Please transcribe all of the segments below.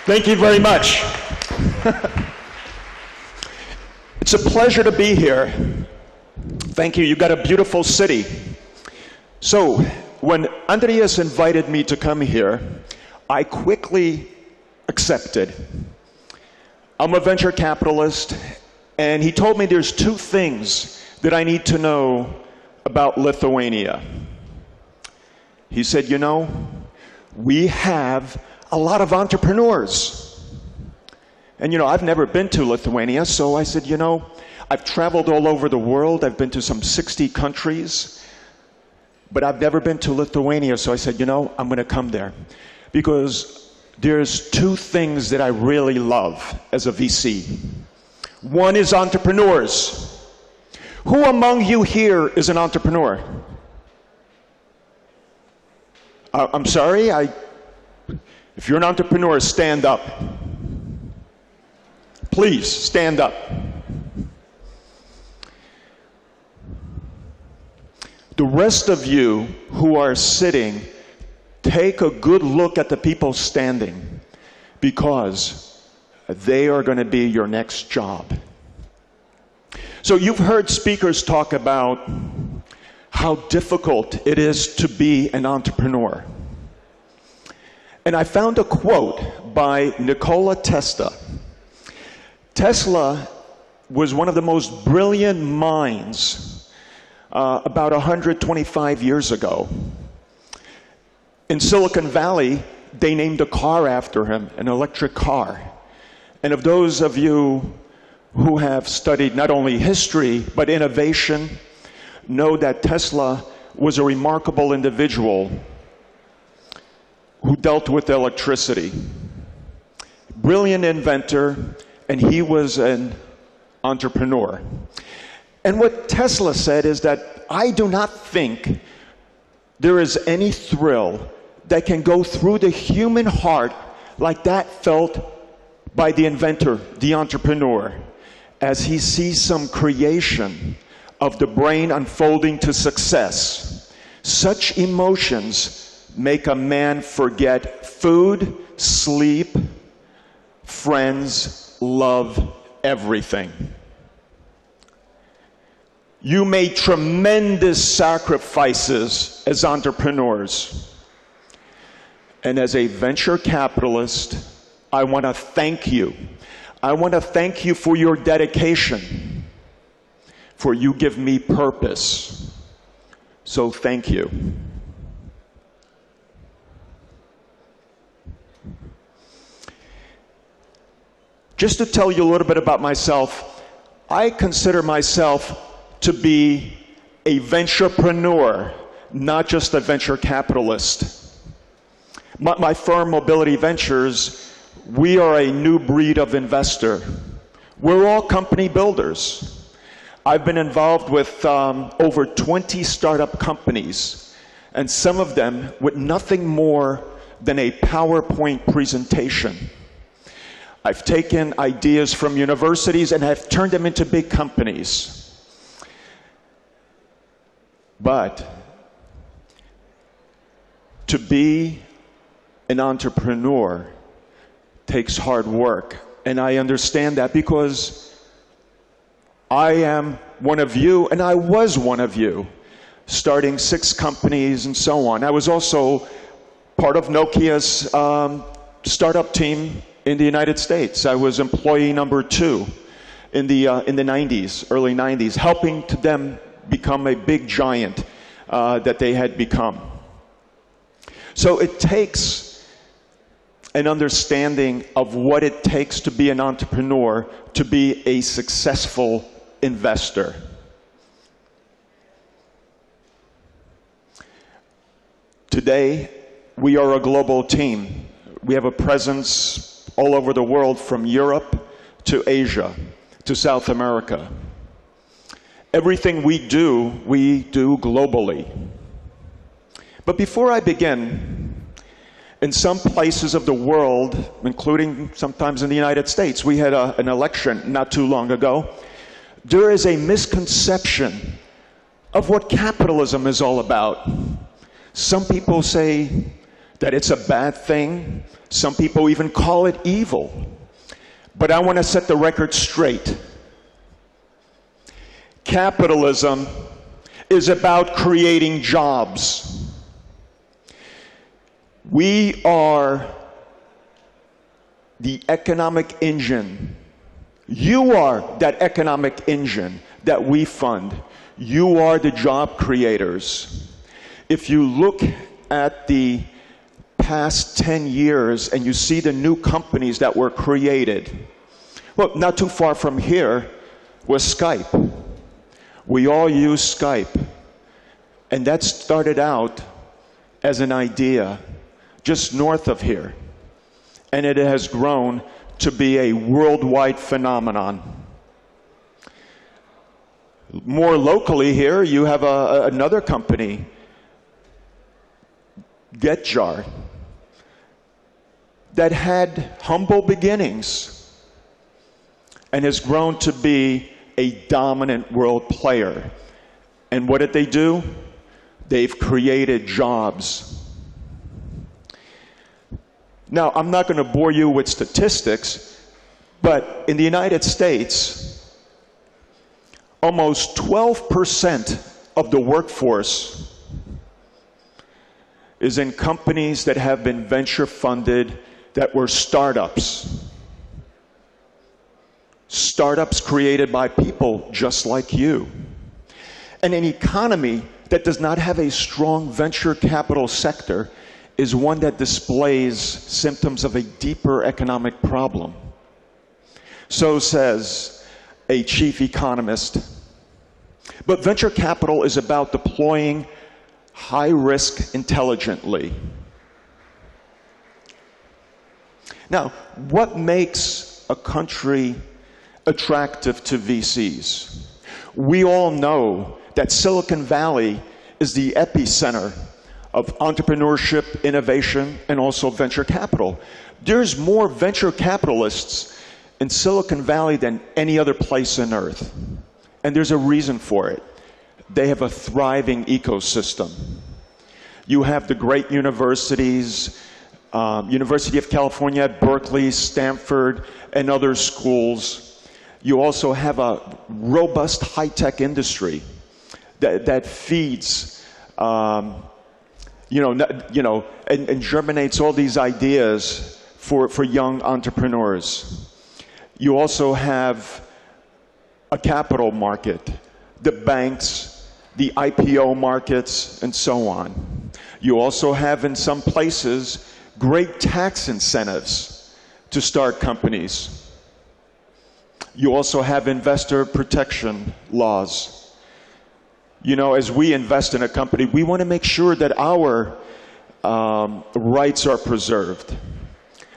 Thank you very much. It's a pleasure to be here. Thank you. You've got a beautiful city. So, when Andreas invited me to come here, I quickly accepted. I'm a venture capitalist, and he told me there's two things that I need to know about Lithuania. He said, you know, we have a lot of entrepreneurs. And you know, I've never been to Lithuania, so I said, you know, I've traveled all over the world. I've been to some 60 countries, but I've never been to Lithuania, so I said, you know, I'm going to come there. Because there's two things that I really love as a VC. One is entrepreneurs. Who among you here is an entrepreneur? I'm sorry, if you're an entrepreneur, stand up. Please, stand up. The rest of you who are sitting, take a good look at the people standing, because they are going to be your next job. So you've heard speakers talk about how difficult it is to be an entrepreneur. And I found a quote by Nikola Tesla. Tesla was one of the most brilliant minds about 125 years ago. In Silicon Valley, they named a car after him, an electric car. And of those of you who have studied not only history, but innovation, know that Tesla was a remarkable individual who dealt with electricity. Brilliant inventor, and he was an entrepreneur. And what Tesla said is that I do not think there is any thrill that can go through the human heart like that felt by the inventor, the entrepreneur, as he sees some creation of the brain unfolding to success. Such emotions make a man forget food, sleep, friends, love, everything. You made tremendous sacrifices as entrepreneurs. And as a venture capitalist, I want to thank you. I want to thank you for your dedication, for you give me purpose. So thank you. Just to tell you a little bit about myself, I consider myself to be a venturepreneur, not just a venture capitalist. My firm, Mobility Ventures, we are a new breed of investor. We're all company builders. I've been involved with over 20 startup companies, and some of them with nothing more than a PowerPoint presentation. I've taken ideas from universities and have turned them into big companies. But to be an entrepreneur takes hard work. And I understand that because I am one of you, and I was one of you, starting 6 companies and so on. I was also part of Nokia's startup team in the United States. I was employee number 2 in the 90s, early 90s, helping to them become a big giant that they had become. So it takes an understanding of what it takes to be an entrepreneur, to be a successful investor. Today, we are a global team. We have a presence all over the world, from Europe to Asia to South America. Everything we do globally. But before I begin, in some places of the world, including sometimes in the United States, we had an election not too long ago. There is a misconception of what capitalism is all about. Some people say that it's a bad thing. Some people even call it evil. But I want to set the record straight. Capitalism is about creating jobs. We are the economic engine. You are that economic engine that we fund. You are the job creators. If you look at the past 10 years and you see the new companies that were created, well, not too far from here was Skype. We all use Skype. And that started out as an idea just north of here. And it has grown to be a worldwide phenomenon. More locally here, you have another company, GetJar, that had humble beginnings and has grown to be a dominant world player. And what did they do? They've created jobs. Now, I'm not going to bore you with statistics, but in the United States, almost 12% of the workforce is in companies that have been venture funded, that were startups. Startups created by people just like you. And an economy that does not have a strong venture capital sector is one that displays symptoms of a deeper economic problem. So says a chief economist. But venture capital is about deploying high risk intelligently. Now, what makes a country attractive to VCs? We all know that Silicon Valley is the epicenter of entrepreneurship, innovation, and also venture capital. There's more venture capitalists in Silicon Valley than any other place on earth. And there's a reason for it. They have a thriving ecosystem. You have the great universities, University of California at Berkeley, Stanford, and other schools. You also have a robust high-tech industry that feeds, and germinates all these ideas for young entrepreneurs. You also have a capital market, the banks, the IPO markets, and so on. You also have, in some places, great tax incentives to start companies. You also have investor protection laws. You know, as we invest in a company, we want to make sure that our rights are preserved.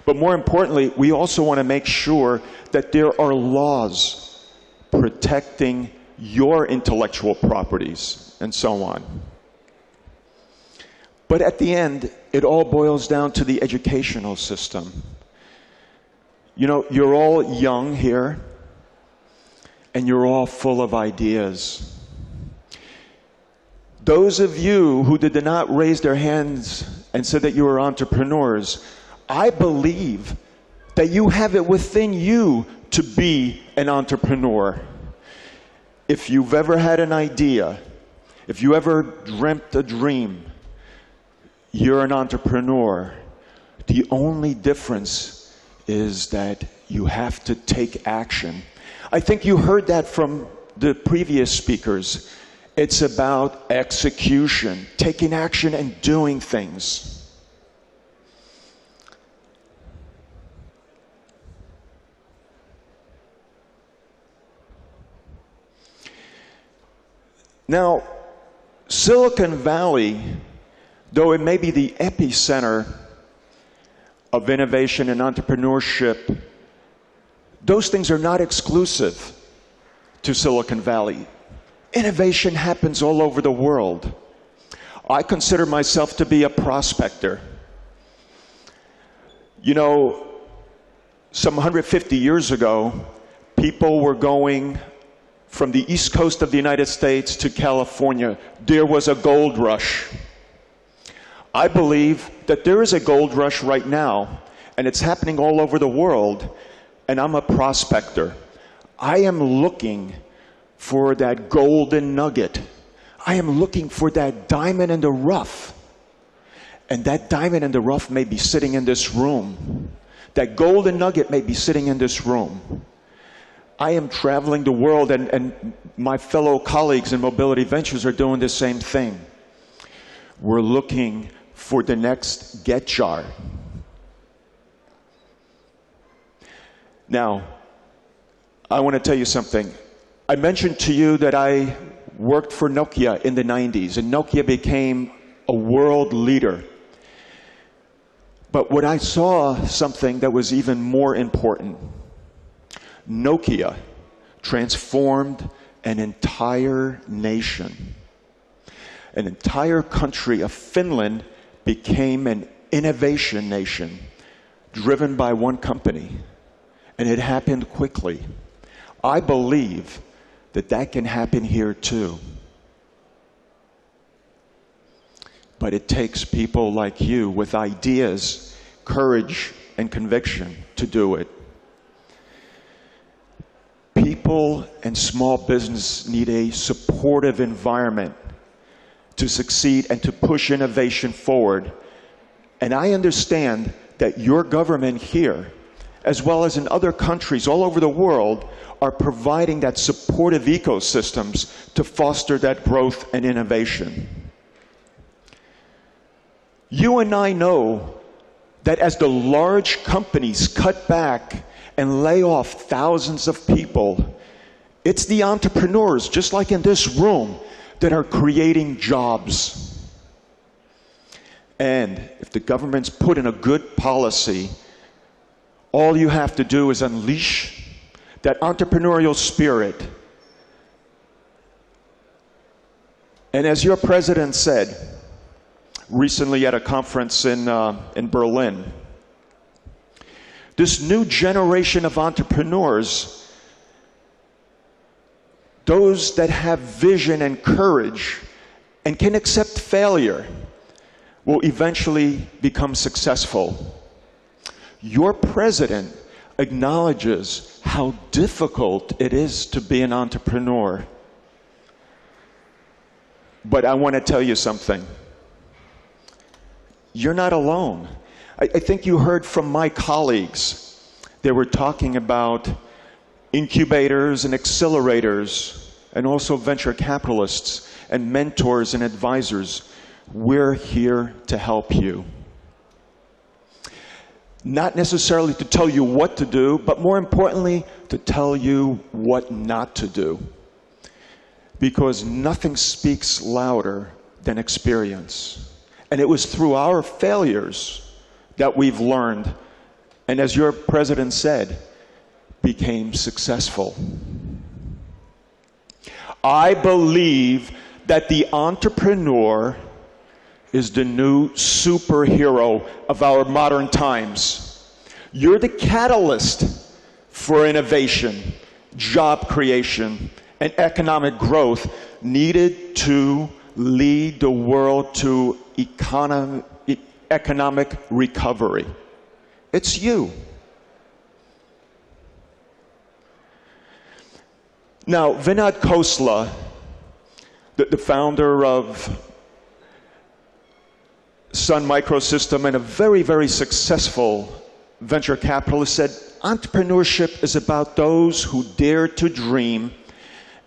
But more importantly, we also want to make sure that there are laws protecting your intellectual properties and so on. But at the end, it all boils down to the educational system. You know, you're all young here, and you're all full of ideas. Those of you who did not raise their hands and said that you were entrepreneurs, I believe that you have it within you to be an entrepreneur. If you've ever had an idea, if you ever dreamt a dream, you're an entrepreneur. The only difference is that you have to take action. I think you heard that from the previous speakers. It's about execution, taking action and doing things. Now, Silicon Valley, though it may be the epicenter of innovation and entrepreneurship, those things are not exclusive to Silicon Valley. Innovation happens all over the world. I consider myself to be a prospector. You know, some 150 years ago, people were going from the east coast of the United States to California. There was a gold rush. I believe that there is a gold rush right now, and it's happening all over the world, and I'm a prospector. I am looking for that golden nugget. I am looking for that diamond in the rough. And that diamond in the rough may be sitting in this room. That golden nugget may be sitting in this room. I am traveling the world, and my fellow colleagues in Mobility Ventures are doing the same thing. We're looking for the next get jar. Now, I want to tell you something. I mentioned to you that I worked for Nokia in the 90s, and Nokia became a world leader. But what I saw something that was even more important. Nokia transformed an entire nation. An entire country of Finland became an innovation nation driven by one company. And it happened quickly. I believe that that can happen here too. But it takes people like you with ideas, courage, and conviction to do it. People and small business need a supportive environment to succeed and to push innovation forward. And I understand that your government here, as well as in other countries all over the world, are providing that supportive ecosystems to foster that growth and innovation. You and I know that as the large companies cut back and lay off thousands of people, it's the entrepreneurs, just like in this room, that are creating jobs. And if the government's put in a good policy, all you have to do is unleash that entrepreneurial spirit. And as your president said recently at a conference in Berlin, this new generation of entrepreneurs, those that have vision and courage and can accept failure, will eventually become successful. Your president acknowledges how difficult it is to be an entrepreneur. But I want to tell you something. You're not alone. I think you heard from my colleagues. They were talking about incubators and accelerators, and also venture capitalists and mentors and advisors. We're here to help you. Not necessarily to tell you what to do, but more importantly, to tell you what not to do. Because nothing speaks louder than experience. And it was through our failures that we've learned, and as your president said, became successful. I believe that the entrepreneur is the new superhero of our modern times. You're the catalyst for innovation, job creation, and economic growth needed to lead the world to economic recovery. It's you. Now, Vinod Khosla, the founder of Sun Microsystem and a very, very successful venture capitalist, said, entrepreneurship is about those who dare to dream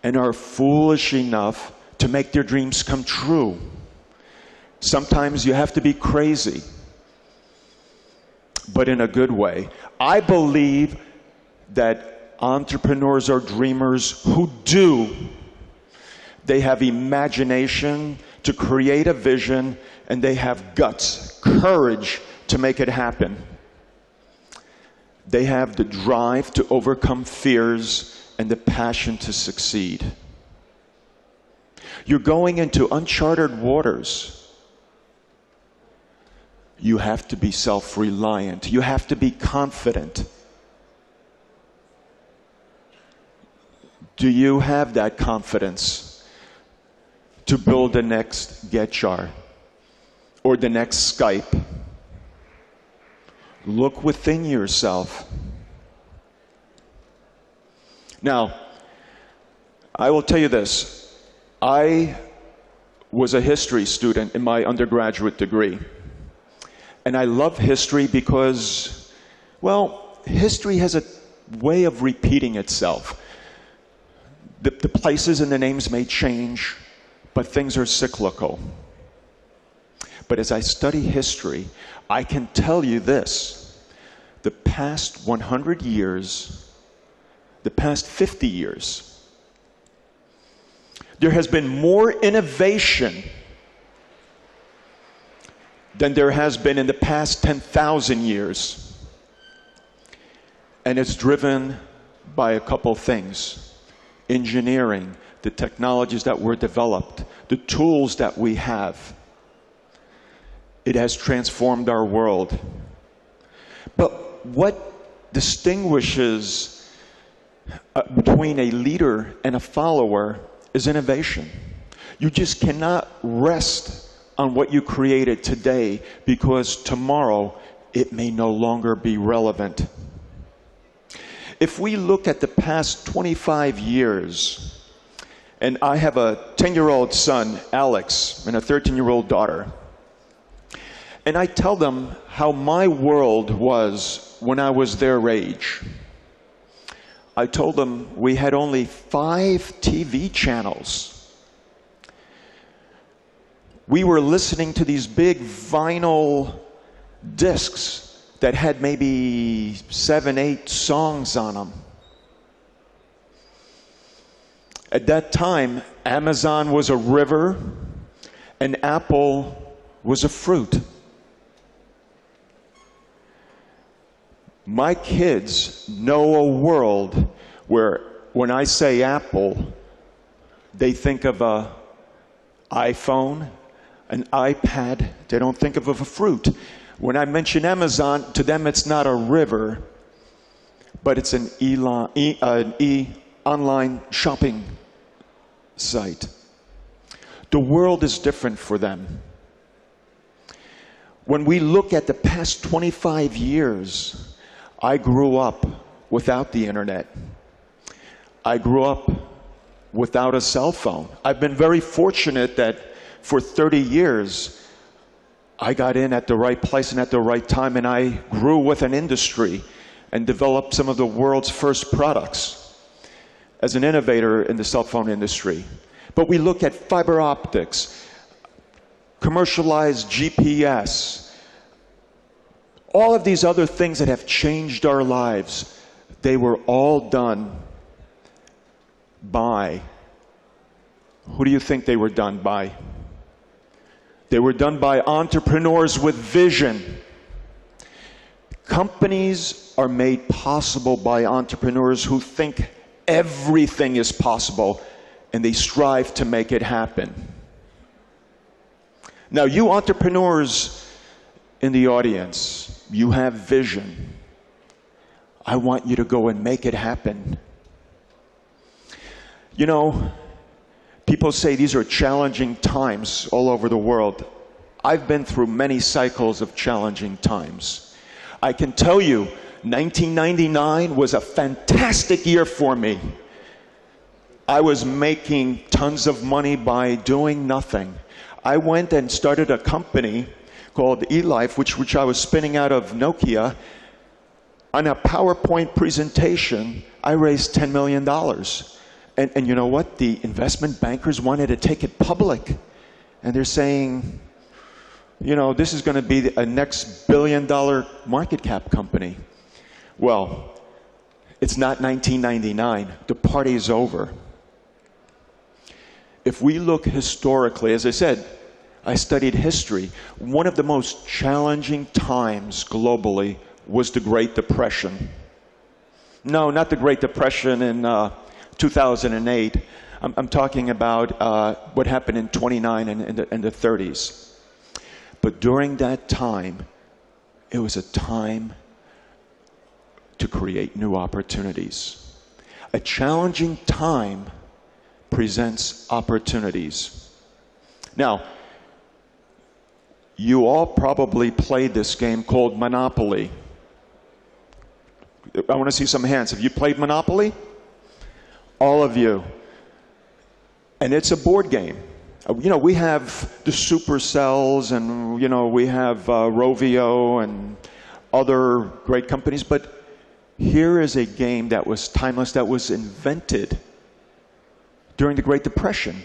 and are foolish enough to make their dreams come true. Sometimes you have to be crazy, but in a good way. I believe that entrepreneurs are dreamers who do. They have imagination to create a vision, and they have guts, courage to make it happen. They have the drive to overcome fears and the passion to succeed. You're going into uncharted waters. You have to be self-reliant. You have to be confident. Do you have that confidence to build the next get jar? or the next Skype. Look within yourself. Now, I will tell you this. I was a history student in my undergraduate degree. And I love history because, well, history has a way of repeating itself. The places and the names may change, but things are cyclical. But as I study history, I can tell you this. The past 100 years, the past 50 years, there has been more innovation than there has been in the past 10,000 years. And it's driven by a couple things. Engineering, the technologies that were developed, the tools that we have. It has transformed our world. But what distinguishes between a leader and a follower is innovation. You just cannot rest on what you created today because tomorrow it may no longer be relevant. If we look at the past 25 years, and I have a 10-year-old son, Alex, and a 13-year-old daughter, and I tell them how my world was when I was their age. I told them we had only 5 TV channels. We were listening to these big vinyl discs that had maybe 7, 8 songs on them. At that time, Amazon was a river and Apple was a fruit. My kids know a world where when I say Apple, they think of an iPhone, an iPad. They don't think of a fruit. When I mention Amazon, to them it's not a river, but it's an online shopping site. The world is different for them. When we look at the past 25 years, I grew up without the internet. I grew up without a cell phone. I've been very fortunate that for 30 years, I got in at the right place and at the right time, and I grew with an industry and developed some of the world's first products as an innovator in the cell phone industry. But we look at fiber optics, commercialized GPS, all of these other things that have changed our lives. They were all done by, who do you think they were done by? They were done by entrepreneurs with vision. Companies are made possible by entrepreneurs who think everything is possible and they strive to make it happen. Now, you entrepreneurs in the audience, you have vision. I want you to go and make it happen. You know, people say these are challenging times all over the world. I've been through many cycles of challenging times. I can tell you, 1999 was a fantastic year for me. I was making tons of money by doing nothing. I went and started a company called eLife, which I was spinning out of Nokia. On a PowerPoint presentation, I raised $10 million. And you know what? The investment bankers wanted to take it public. And they're saying, you know, this is going to be a next billion-dollar market cap company. Well, it's not 1999. The party is over. If we look historically, as I said, I studied history. One of the most challenging times globally was the Great Depression. No, not the Great Depression in 2008. I'm talking about what happened in 29 and the 30s. But during that time, it was a time to create new opportunities. A challenging time presents opportunities. Now, You all probably played this game called Monopoly. I want to see some hands. Have you played Monopoly? All of you. And it's a board game. You know, we have the Supercells and, you know, we have Rovio and other great companies, but here is a game that was timeless, that was invented during the Great Depression.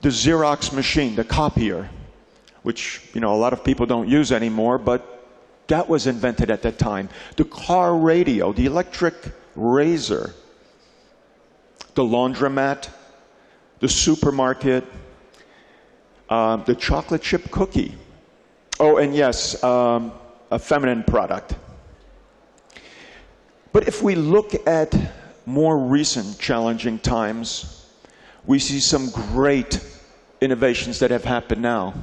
The Xerox machine, the copier, which, you know, a lot of people don't use anymore, but that was invented at that time. The car radio, the electric razor, the laundromat, the supermarket, the chocolate chip cookie. Oh, and yes, a feminine product. But if we look at more recent challenging times, we see some great innovations that have happened now.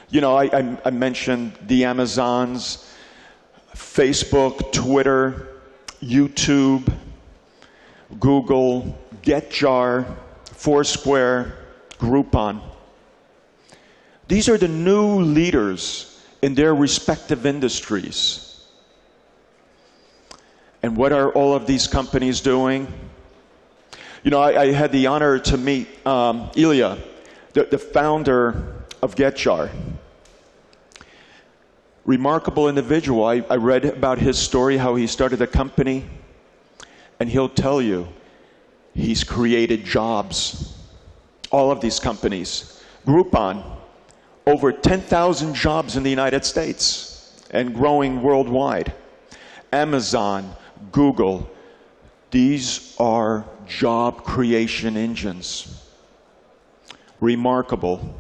You know, I mentioned the Amazons, Facebook, Twitter, YouTube, Google, GetJar, Foursquare, Groupon. These are the new leaders in their respective industries. And what are all of these companies doing? You know, I had the honor to meet Ilya, the founder of GetJar. Remarkable individual. I read about his story, how he started a company, and he'll tell you he's created jobs. All of these companies. Groupon, over 10,000 jobs in the United States and growing worldwide. Amazon, Google, these are job creation engines. Remarkable.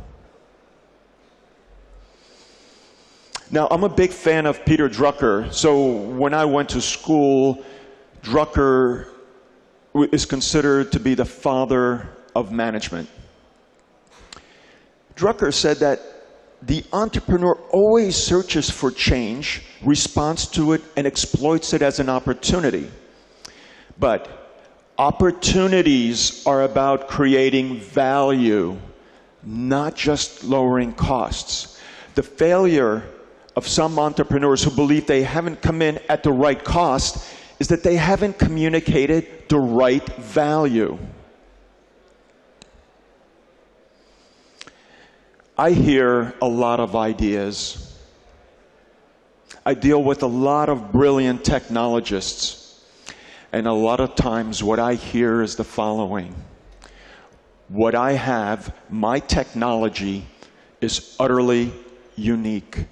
Now, I'm a big fan of Peter Drucker. So when I went to school, Drucker is considered to be the father of management. Drucker said that the entrepreneur always searches for change, responds to it, and exploits it as an opportunity. But opportunities are about creating value, not just lowering costs. The failure of some entrepreneurs who believe they haven't come in at the right cost is that they haven't communicated the right value. I hear a lot of ideas. I deal with a lot of brilliant technologists. And a lot of times what I hear is the following. What I have, my technology, is utterly unique.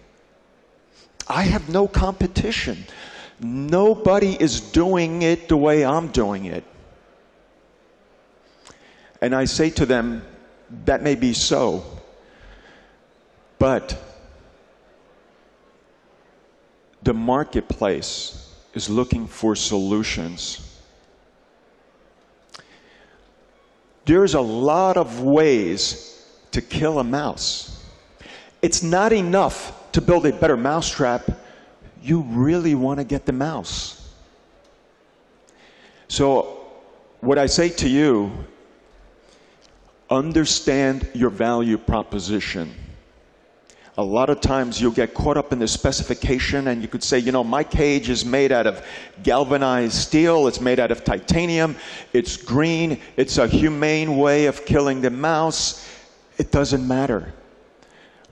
I have no competition. Nobody is doing it the way I'm doing it. And I say to them, that may be so, but the marketplace is looking for solutions. There's a lot of ways to kill a mouse. It's not enough to build a better mousetrap. You really want to get the mouse. So what I say to you, understand your value proposition. A lot of times you'll get caught up in the specification and you could say, you know, my cage is made out of galvanized steel, it's made out of titanium, it's green, it's a humane way of killing the mouse. It doesn't matter.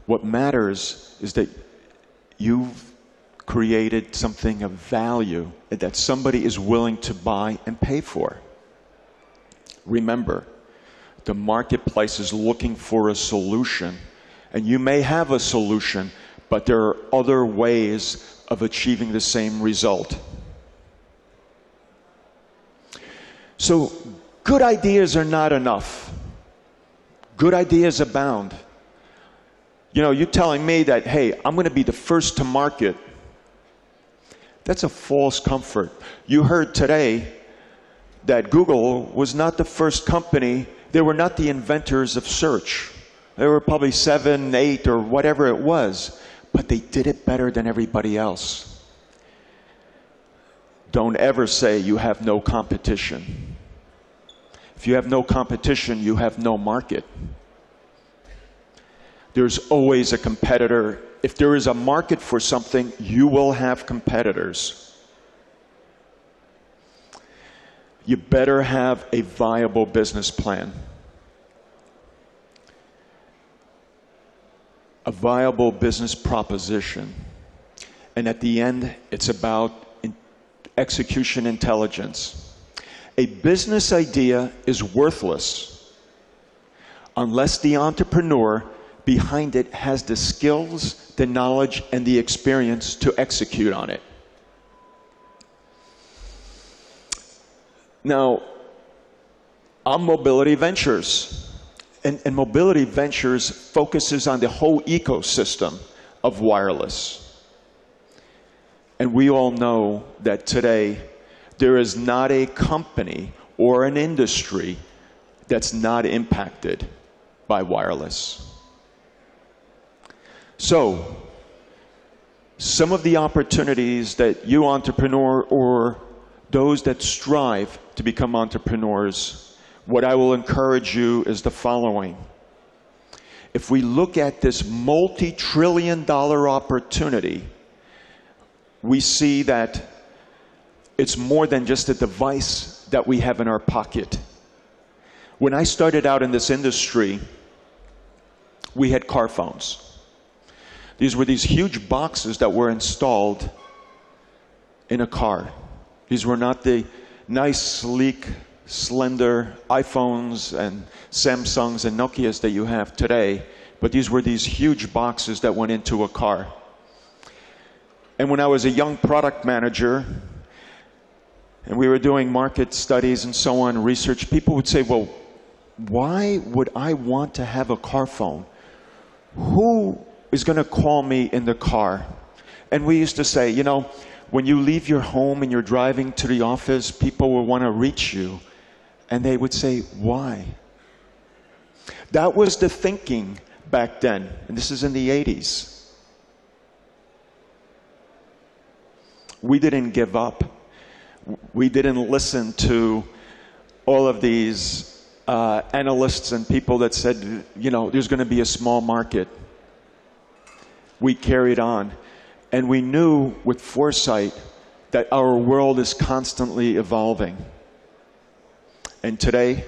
What matters is that you've created something of value that somebody is willing to buy and pay for. Remember, the marketplace is looking for a solution. And you may have a solution, but there are other ways of achieving the same result. So, good ideas are not enough. Good ideas abound. You know, you're telling me that, hey, I'm going to be the first to market. That's a false comfort. You heard today that Google was not the first company. They were not the inventors of search. There were probably 7, 8, or whatever it was, but they did it better than everybody else. Don't ever say you have no competition. If you have no competition, you have no market. there's always a competitor. If there is a market for something, you will have competitors. You better have a viable business plan. A viable business proposition. And at the end, it's about execution intelligence. A business idea is worthless unless the entrepreneur behind it has the skills, the knowledge, and the experience to execute on it. Now, I'm Mobility Ventures, and Mobility Ventures focuses on the whole ecosystem of wireless. And we all know that today, there is not a company or an industry that's not impacted by wireless. So, some of the opportunities that you entrepreneur or those that strive to become entrepreneurs, what I will encourage you is the following. If we look at this multi-trillion-dollar opportunity, we see that it's more than just a device that we have in our pocket. When I started out in this industry, we had car phones. These were these huge boxes that were installed in a car. These were not the nice, sleek, slender iPhones and Samsungs and Nokias that you have today, but these were these huge boxes that went into a car. And when I was a young product manager, and we were doing market studies and so on, research, people would say, well, why would I want to have a car phone? Who is going to call me in the car? And we used to say, you know, when you leave your home and you're driving to the office, people will want to reach you. And they would say, why? That was the thinking back then. And this is in the 80s. We didn't give up. We didn't listen to all of these analysts and people that said, you know, there's going to be a small market. We carried on. And we knew with foresight that our world is constantly evolving. And today,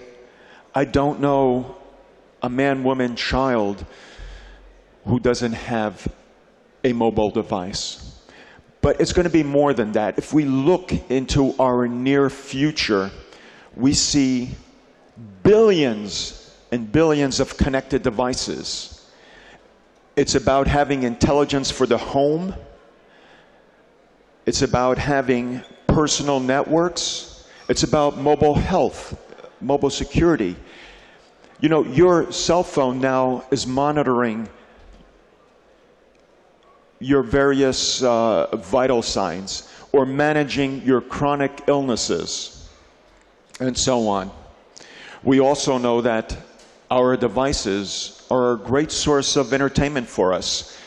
I don't know a man, woman, child who doesn't have a mobile device. But it's going to be more than that. If we look into our near future, we see billions and billions of connected devices. It's about having intelligence for the home. It's about having personal networks. It's about mobile health, mobile security. You know, your cell phone now is monitoring your various vital signs, or managing your chronic illnesses, and so on. We also know that our devices are a great source of entertainment for us.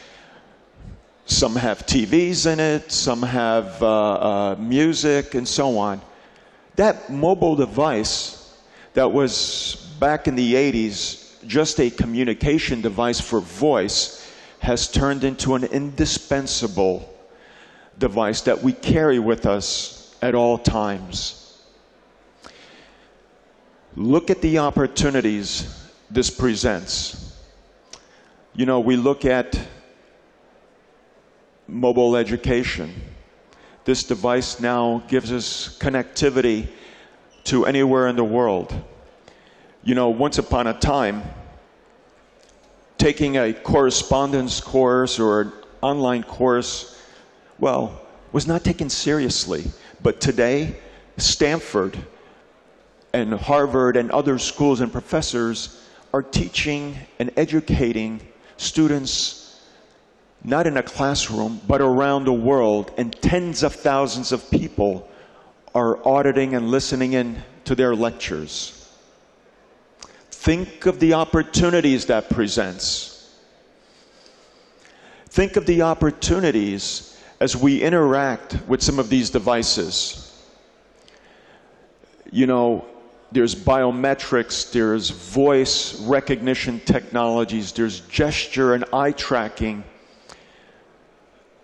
Some have TVs in it, some have music, and so on. That mobile device that was back in the 80s just a communication device for voice has turned into an indispensable device that we carry with us at all times. Look at the opportunities this presents. You know, we look at mobile education. This device now gives us connectivity to anywhere in the world. You know, once upon a time, taking a correspondence course or an online course, well, was not taken seriously. But today, Stanford and Harvard and other schools and professors are teaching and educating students, not in a classroom, but around the world, and tens of thousands of people are auditing and listening in to their lectures. Think of the opportunities that presents. Think of the opportunities as we interact with some of these devices. You know, There's biometrics, there's voice recognition technologies, there's gesture and eye tracking.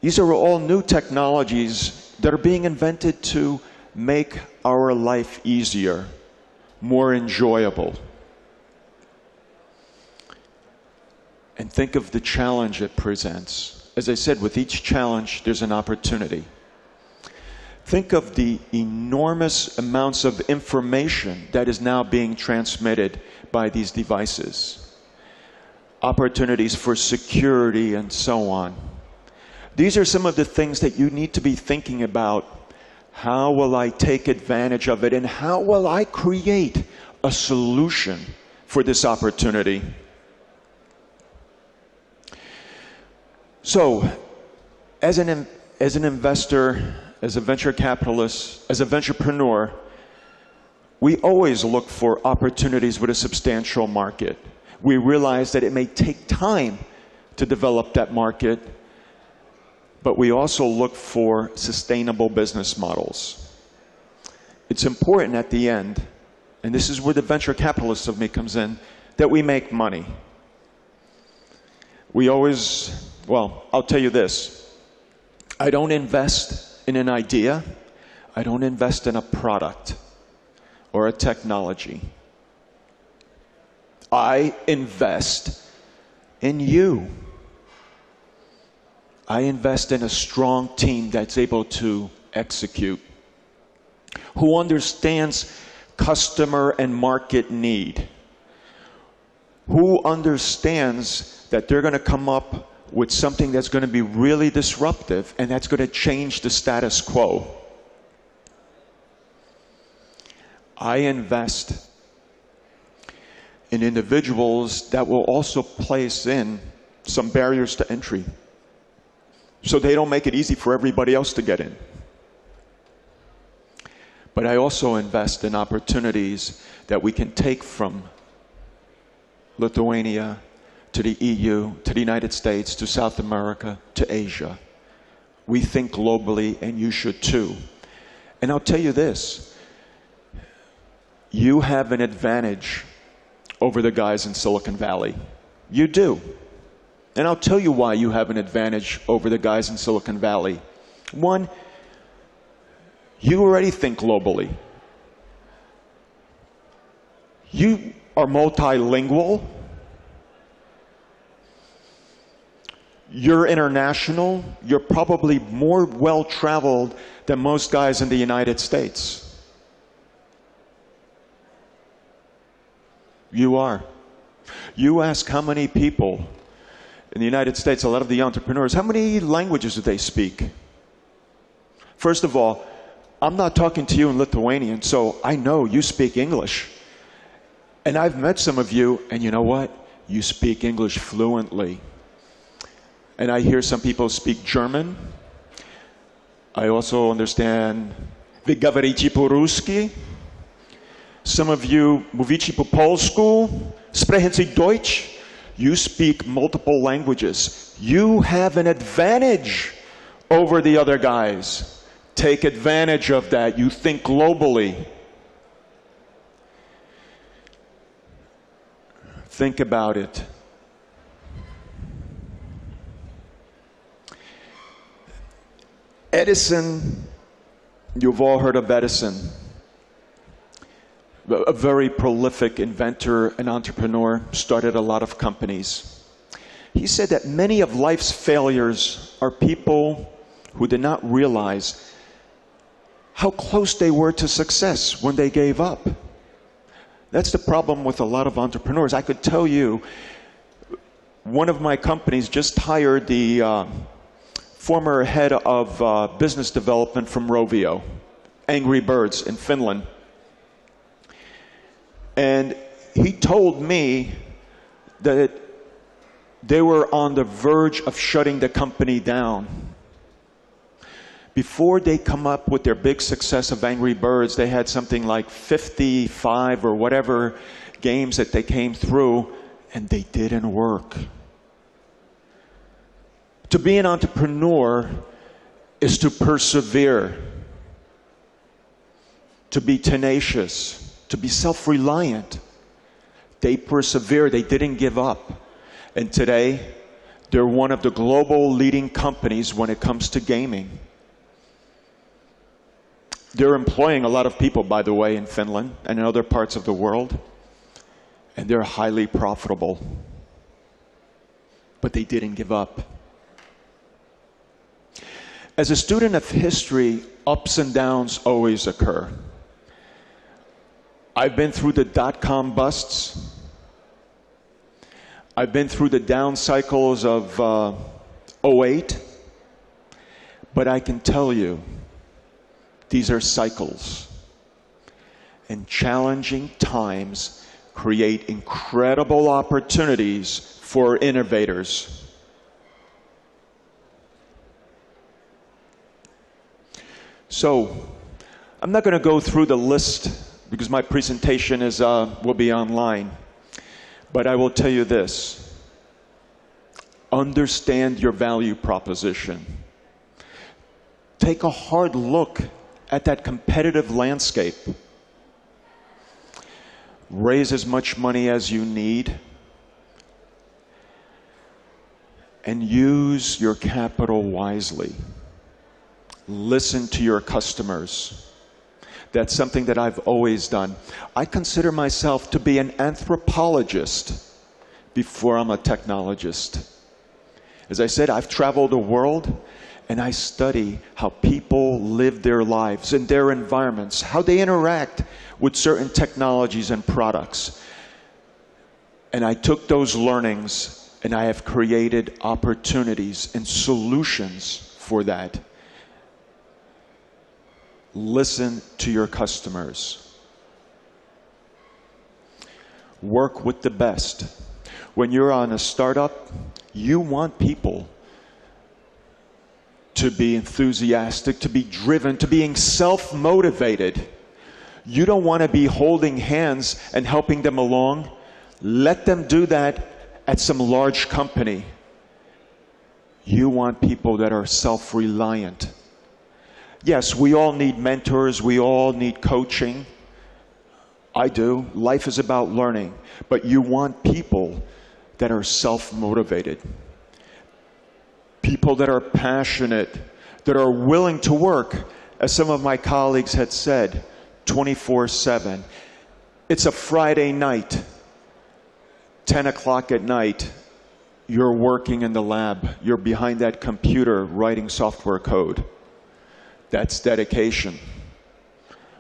These are all new technologies that are being invented to make our life easier, more enjoyable. And think of the challenge it presents. As I said, with each challenge, there's an opportunity. Think of the enormous amounts of information that is now being transmitted by these devices. Opportunities for security and so on. These are some of the things that you need to be thinking about. How will I take advantage of it, and how will I create a solution for this opportunity? So, as an investor, as a venture capitalist, as a venturepreneur, we always look for opportunities with a substantial market. We realize that it may take time to develop that market, but we also look for sustainable business models. It's important at the end, and this is where the venture capitalist of me comes in, that we make money. We always, well, I'll tell you this, I don't invest in an idea, I don't invest in a product or a technology. I invest in you. I invest in a strong team that's able to execute, who understands customer and market need, who understands that they're going to come up with something that's going to be really disruptive and that's going to change the status quo. I invest in individuals that will also place in some barriers to entry, so they don't make it easy for everybody else to get in. But I also invest in opportunities that we can take from Lithuania to the EU, to the United States, to South America, to Asia. We think globally, and you should too. And I'll tell you this, you have an advantage over the guys in Silicon Valley. You do. And I'll tell you why you have an advantage over the guys in Silicon Valley. One, you already think globally. You are multilingual. You're international. You're probably more well-traveled than most guys in the United States. You are. You ask how many people in the United States, a lot of the entrepreneurs, how many languages do they speak? First of all, I'm not talking to you in Lithuanian, so I know you speak English. And I've met some of you, and you know what? You speak English fluently. And I hear some people speak German. I also understand Wy говорите по-русски. Some of you mówicie po polsku, sprechen Sie Deutsch. You speak multiple languages. You have an advantage over the other guys. Take advantage of that. You think globally. Think about it. Edison, you've all heard of Edison. A very prolific inventor and entrepreneur, started a lot of companies. He said that many of life's failures are people who did not realize how close they were to success when they gave up. That's the problem with a lot of entrepreneurs. I could tell you, one of my companies just hired the former head of business development from Rovio, Angry Birds in Finland. And he told me that they were on the verge of shutting the company down. Before they come up with their big success of Angry Birds, they had something like 55 or whatever games that they came through, and they didn't work. To be an entrepreneur is to persevere, to be tenacious, to be self-reliant. They persevered, they didn't give up. And today, they're one of the global leading companies when it comes to gaming. They're employing a lot of people, by the way, in Finland and in other parts of the world. And they're highly profitable. But they didn't give up. As a student of history, ups and downs always occur. I've been through the dot-com busts. I've been through the down cycles of '08. But I can tell you, these are cycles. And challenging times create incredible opportunities for innovators. So, I'm not going to go through the list because my presentation is will be online. But I will tell you this. Understand your value proposition. Take a hard look at that competitive landscape. Raise as much money as you need. And use your capital wisely. Listen to your customers. That's something that I've always done. I consider myself to be an anthropologist before I'm a technologist. As I said, I've traveled the world and I study how people live their lives in their environments, how they interact with certain technologies and products. And I took those learnings and I have created opportunities and solutions for that. Listen to your customers. Work with the best. When you're on a startup, you want people to be enthusiastic, to be driven, to being self-motivated. You don't want to be holding hands and helping them along. Let them do that at some large company. You want people that are self-reliant. Yes, we all need mentors, we all need coaching. I do. Life is about learning. But you want people that are self-motivated. People that are passionate, that are willing to work, as some of my colleagues had said, 24/7. It's a Friday night, 10 o'clock at night, you're working in the lab, you're behind that computer writing software code. That's dedication.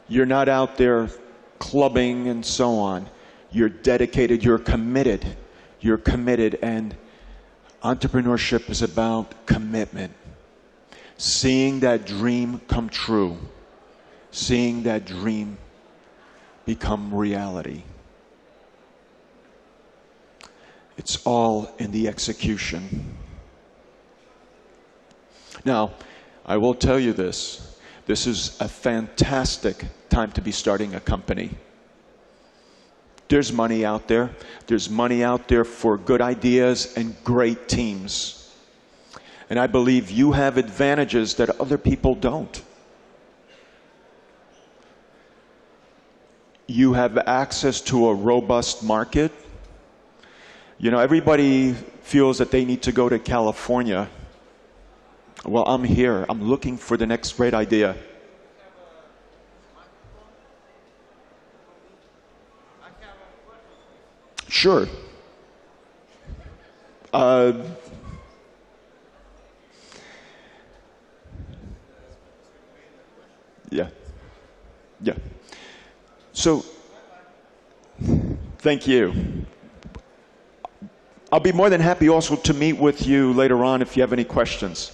You're not out there clubbing and so on. You're dedicated, you're committed. You're committed, and entrepreneurship is about commitment. Seeing that dream come true. Seeing that dream become reality. It's all in the execution. Now, I will tell you this. This is a fantastic time to be starting a company. There's money out there. There's money out there for good ideas and great teams. And I believe you have advantages that other people don't. You have access to a robust market. You know, everybody feels that they need to go to California. Well, I'm here. I'm looking for the next great idea. Sure. Yeah. So, thank you. I'll be more than happy also to meet with you later on if you have any questions.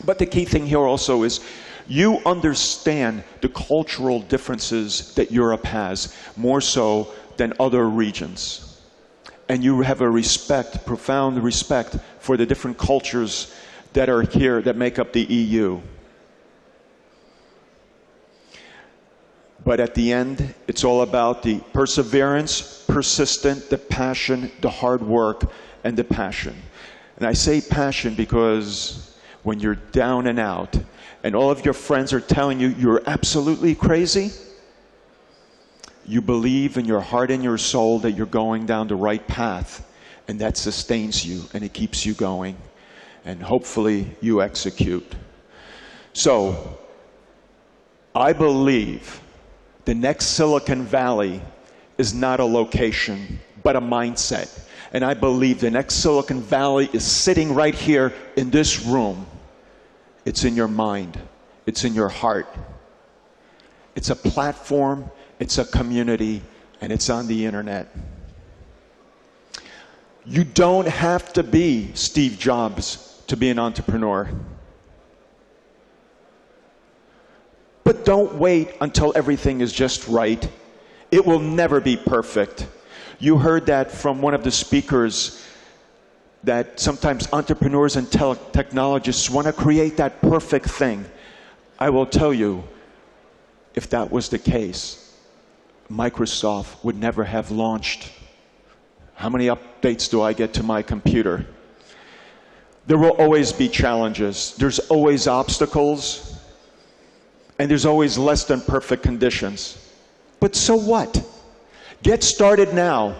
But the key thing here also is you understand the cultural differences that Europe has, more so than other regions. And you have a respect, profound respect for the different cultures that are here that make up the EU. But at the end, it's all about the perseverance, persistent, the passion, the hard work, and the passion. And I say passion because when you're down and out, and all of your friends are telling you you're absolutely crazy, You believe in your heart and your soul that you're going down the right path, and that sustains you and it keeps you going. And hopefully you execute. So, I believe the next Silicon Valley is not a location, but a mindset. And I believe the next Silicon Valley is sitting right here in this room. It's in your mind. It's in your heart. It's a platform, it's a community, and it's on the internet. You don't have to be Steve Jobs to be an entrepreneur. But don't wait until everything is just right. It will never be perfect. You heard that from one of the speakers, that sometimes entrepreneurs and technologists want to create that perfect thing. I will tell you, if that was the case, Microsoft would never have launched. How many updates do I get to my computer? There will always be challenges. There's always obstacles. And there's always less than perfect conditions. But so what? Get started now.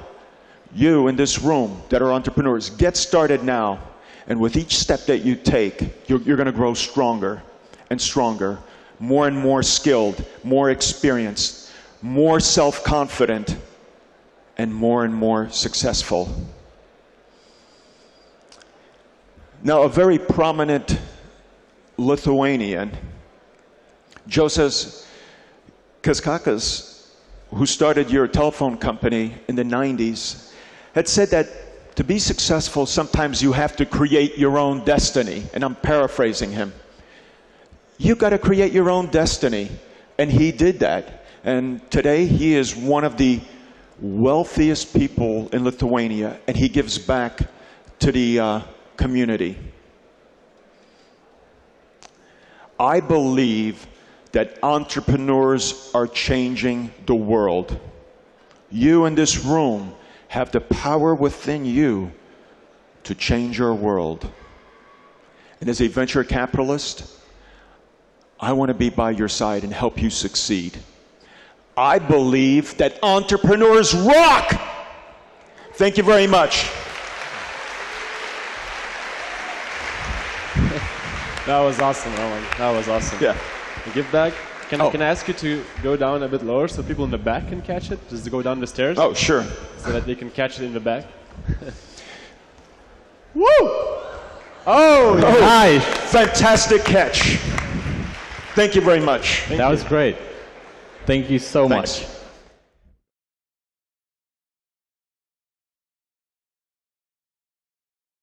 You in this room that are entrepreneurs, get started now. And with each step that you take, you're going to grow stronger and stronger, more and more skilled, more experienced, more self-confident, and more successful. Now, a very prominent Lithuanian, Josas Kaskakas, who started your telephone company in the 90s, had said that to be successful, sometimes you have to create your own destiny. And I'm paraphrasing him. You got to create your own destiny. And he did that. And today he is one of the wealthiest people in Lithuania, and he gives back to the community. I believe that entrepreneurs are changing the world. You in this room have the power within you to change your world. And as a venture capitalist, I want to be by your side and help you succeed. I believe that entrepreneurs rock! Thank you very much. That was awesome, Owen. That was awesome. Yeah. Give back. Can I ask you to go down a bit lower so people in the back can catch it? Just go down the stairs. Oh, sure. So that they can catch it in the back. Woo! Oh, nice. Fantastic catch. Thank you very much. That was great. Thank you so much.